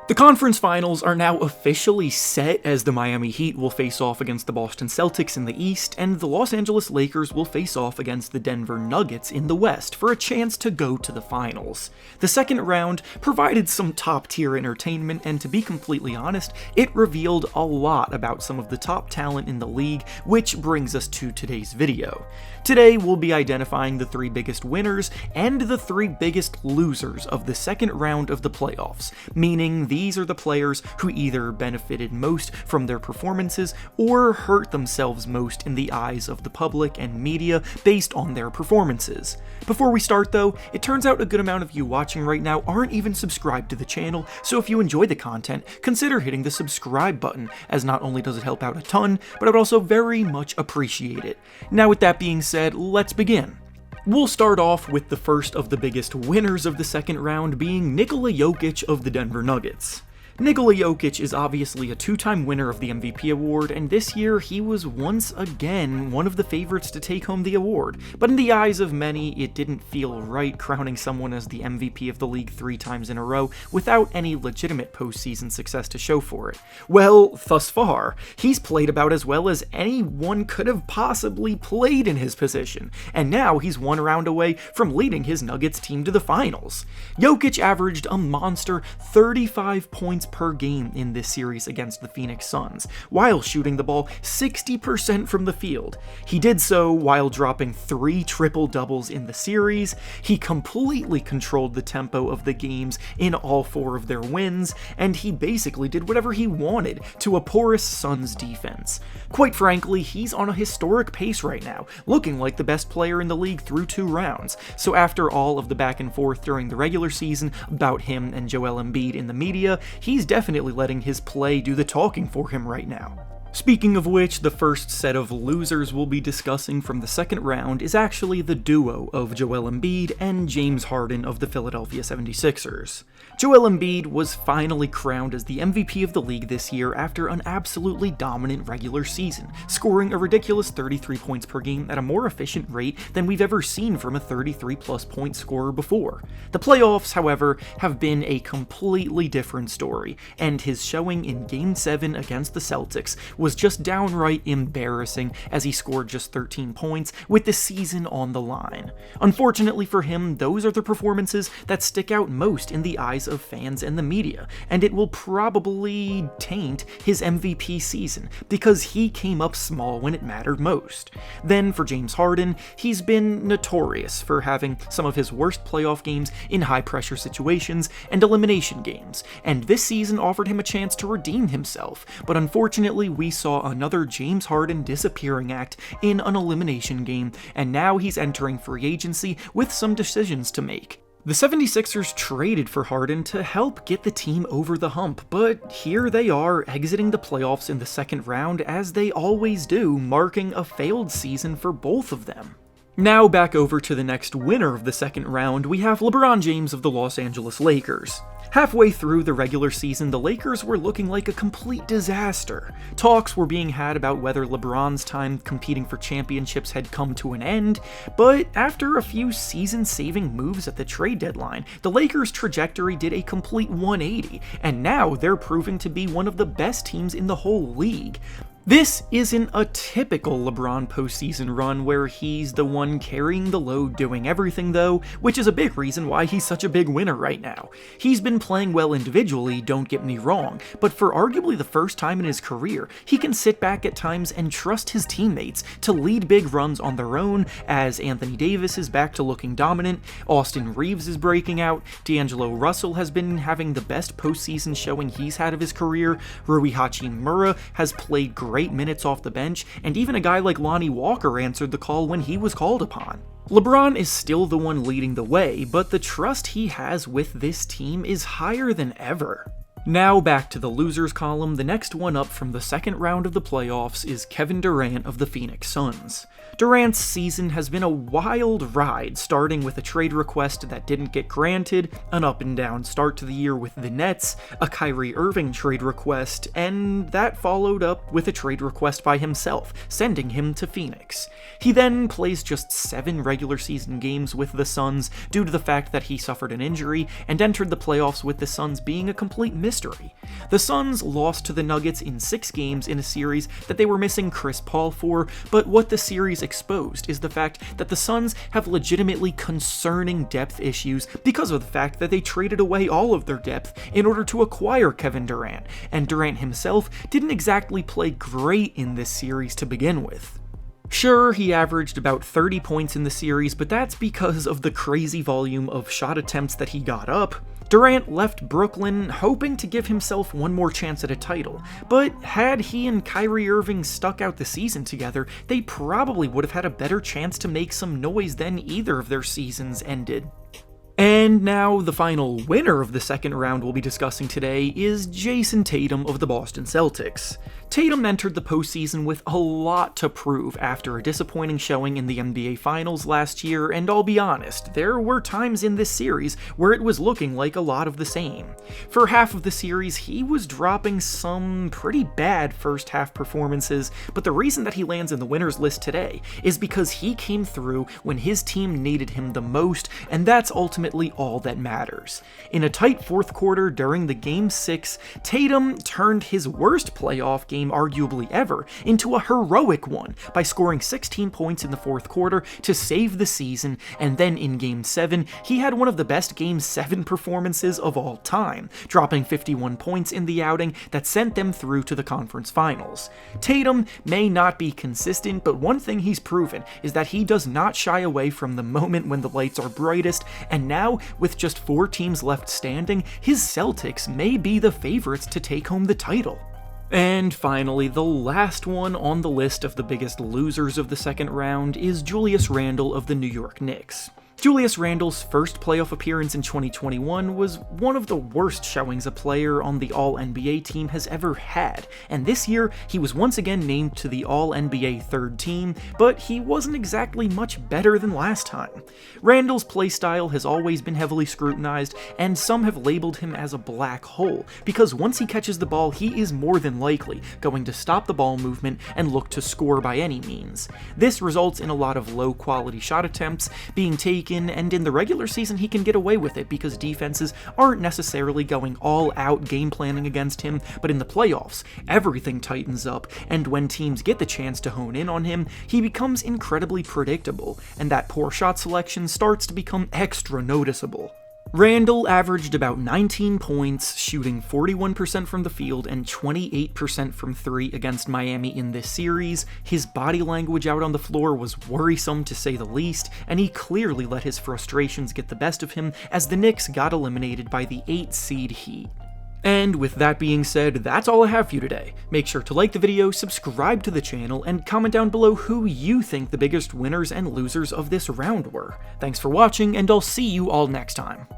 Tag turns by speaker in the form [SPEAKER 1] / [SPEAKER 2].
[SPEAKER 1] The conference finals are now officially set as the Miami Heat will face off against the Boston Celtics in the East, and the Los Angeles Lakers will face off against the Denver Nuggets in the West for a chance to go to the finals. The second round provided some top-tier entertainment, and to be completely honest, it revealed a lot about some of the top talent in the league, which brings us to today's video. Today, we'll be identifying the 3 biggest winners and the 3 biggest losers of the second round of the playoffs, meaning these are the players who either benefited most from their performances or hurt themselves most in the eyes of the public and media based on their performances. Before we start though, it turns out a good amount of you watching right now aren't even subscribed to the channel, so if you enjoy the content, consider hitting the subscribe button, as not only does it help out a ton, but I would also very much appreciate it. Now with that being said, let's begin. We'll start off with the first of the biggest winners of the second round being Nikola Jokic of the Denver Nuggets. Nikola Jokic is obviously a 2-time winner of the MVP award, and this year he was once again one of the favorites to take home the award, but in the eyes of many, it didn't feel right crowning someone as the MVP of the league 3 times in a row without any legitimate postseason success to show for it. Well, thus far, he's played about as well as anyone could have possibly played in his position, and now he's 1 round away from leading his Nuggets team to the finals. Jokic averaged a monster 35 points per game in this series against the Phoenix Suns, while shooting the ball 60% from the field. He did so while dropping 3 triple-doubles in the series. He completely controlled the tempo of the games in all 4 of their wins, and he basically did whatever he wanted to a porous Suns defense. Quite frankly, he's on a historic pace right now, looking like the best player in the league through 2 rounds, so after all of the back and forth during the regular season about him and Joel Embiid in the media, he's definitely letting his play do the talking for him right now. Speaking of which, the first set of losers we'll be discussing from the second round is actually the duo of Joel Embiid and James Harden of the Philadelphia 76ers. Joel Embiid was finally crowned as the MVP of the league this year after an absolutely dominant regular season, scoring a ridiculous 33 points per game at a more efficient rate than we've ever seen from a 33-plus point scorer before. The playoffs, however, have been a completely different story, and his showing in Game 7 against the Celtics was just downright embarrassing as he scored just 13 points with the season on the line. Unfortunately for him, those are the performances that stick out most in the eyes of fans and the media, and it will probably taint his MVP season because he came up small when it mattered most. Then for James Harden, he's been notorious for having some of his worst playoff games in high-pressure situations and elimination games, and this season offered him a chance to redeem himself, but unfortunately we saw another James Harden disappearing act in an elimination game, and now he's entering free agency with some decisions to make. The 76ers traded for Harden to help get the team over the hump, but here they are exiting the playoffs in the second round as they always do, marking a failed season for both of them. Now back over to the next winner of the second round, we have LeBron James of the Los Angeles Lakers. Halfway through the regular season, the Lakers were looking like a complete disaster. Talks were being had about whether LeBron's time competing for championships had come to an end, but after a few season-saving moves at the trade deadline, the Lakers' trajectory did a complete 180, and now they're proving to be one of the best teams in the whole league. This isn't a typical LeBron postseason run where he's the one carrying the load doing everything though, which is a big reason why he's such a big winner right now. He's been playing well individually, don't get me wrong, but for arguably the first time in his career, he can sit back at times and trust his teammates to lead big runs on their own as Anthony Davis is back to looking dominant, Austin Reeves is breaking out, D'Angelo Russell has been having the best postseason showing he's had of his career, Rui Hachimura has played great minutes off the bench, and even a guy like Lonnie Walker answered the call when he was called upon. LeBron is still the one leading the way, but the trust he has with this team is higher than ever. Now back to the losers column, the next one up from the second round of the playoffs is Kevin Durant of the Phoenix Suns. Durant's season has been a wild ride, starting with a trade request that didn't get granted, an up-and-down start to the year with the Nets, a Kyrie Irving trade request, and that followed up with a trade request by himself, sending him to Phoenix. He then plays just 7 regular season games with the Suns due to the fact that he suffered an injury, and entered the playoffs with the Suns being a complete mismatch history. The Suns lost to the Nuggets in 6 games in a series that they were missing Chris Paul for, but what the series exposed is the fact that the Suns have legitimately concerning depth issues because of the fact that they traded away all of their depth in order to acquire Kevin Durant, and Durant himself didn't exactly play great in this series to begin with. Sure, he averaged about 30 points in the series, but that's because of the crazy volume of shot attempts that he got up. Durant left Brooklyn hoping to give himself one more chance at a title, but had he and Kyrie Irving stuck out the season together, they probably would have had a better chance to make some noise than either of their seasons ended. And now, the final winner of the second round we'll be discussing today is Jayson Tatum of the Boston Celtics. Tatum entered the postseason with a lot to prove after a disappointing showing in the NBA Finals last year, and I'll be honest, there were times in this series where it was looking like a lot of the same. For half of the series, he was dropping some pretty bad first half performances, but the reason that he lands in the winners list today is because he came through when his team needed him the most, and that's ultimately all that matters. In a tight fourth quarter during the Game 6, Tatum turned his worst playoff game arguably ever into a heroic one by scoring 16 points in the fourth quarter to save the season, and then in Game 7, he had one of the best Game 7 performances of all time, dropping 51 points in the outing that sent them through to the conference finals. Tatum may not be consistent, but one thing he's proven is that he does not shy away from the moment when the lights are brightest, and now, with just 4 teams left standing, his Celtics may be the favorites to take home the title. And finally, the last one on the list of the biggest losers of the second round is Julius Randle of the New York Knicks. Julius Randle's first playoff appearance in 2021 was one of the worst showings a player on the All-NBA team has ever had, and this year he was once again named to the All-NBA third team, but he wasn't exactly much better than last time. Randle's playstyle has always been heavily scrutinized, and some have labeled him as a black hole, because once he catches the ball, he is more than likely going to stop the ball movement and look to score by any means. This results in a lot of low-quality shot attempts being taken, and in the regular season he can get away with it because defenses aren't necessarily going all out game planning against him, but in the playoffs, everything tightens up, and when teams get the chance to hone in on him, he becomes incredibly predictable, and that poor shot selection starts to become extra noticeable. Randle averaged about 19 points, shooting 41% from the field and 28% from 3 against Miami in this series. His body language out on the floor was worrisome to say the least, and he clearly let his frustrations get the best of him as the Knicks got eliminated by the 8 seed Heat. And with that being said, that's all I have for you today. Make sure to like the video, subscribe to the channel, and comment down below who you think the biggest winners and losers of this round were. Thanks for watching, and I'll see you all next time.